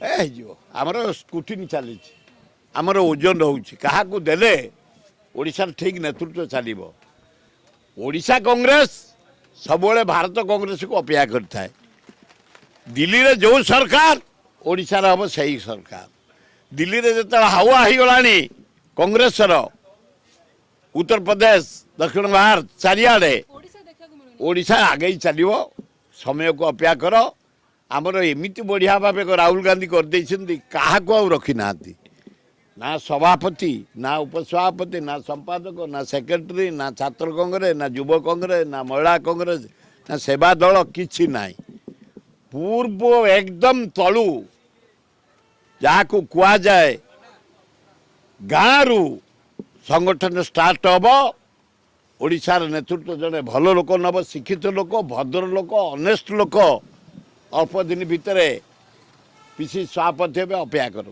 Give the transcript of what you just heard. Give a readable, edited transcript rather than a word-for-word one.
आमर स्क्रूटिनी चली आमर ओजन होउछि काहाकू देले ओडिशा ठीक नेतृत्व चलिबो। ओडिशा कांग्रेस सबोले भारत कांग्रेस को अपेक्षा करता है। दिल्ली रे जो सरकार ओडिशा रे हम सही सरकार। दिल्ली रे जत हवा ही गलानी कांग्रेस रो उत्तर प्रदेश दक्षिण भारत चारियाडे ओडिशा आगे चलिबो। समय को अपेक्षा करो। आमर एमती बढ़िया भाव राहुल गांधी कर रखी ना ना सभापति ना उपसभापति ना संपादक ना सेक्रेटरी ना छात्र कांग्रेस ना युव कांग्रेस ना महिला कांग्रेस ना सेवा दल किछि नाई। पूर्व एकदम तलु जहाँ को कुआ जाए गाँव संगठन स्टार्ट हम। ओडिशार नेतृत्व जड़े भल लोक नब शिक्षित लोक भद्र लोक ऑनेस्ट लोक अल्प दिन भितर पीसी सभापति अपेक्षा कर।